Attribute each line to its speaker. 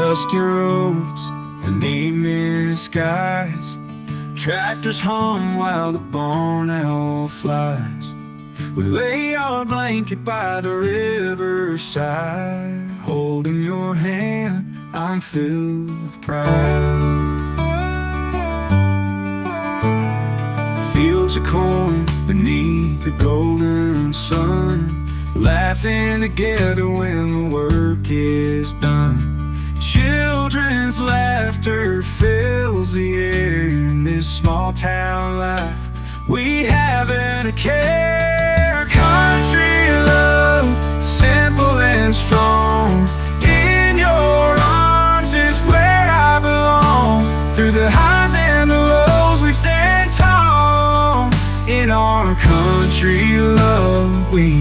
Speaker 1: dusty roads and evening skies. Tractors hum while the barn owl flies. We lay our blanket by the riverside. Holding your hand, I'm filled with pride. Fields of corn beneath the golden sun, laughing together when the work is done. Children's laughter fills the air in this small town life. We haven't a care. Country love, simple and strong. In your arms is where I belong. Through the highs and the lows we stand tall. In our country love we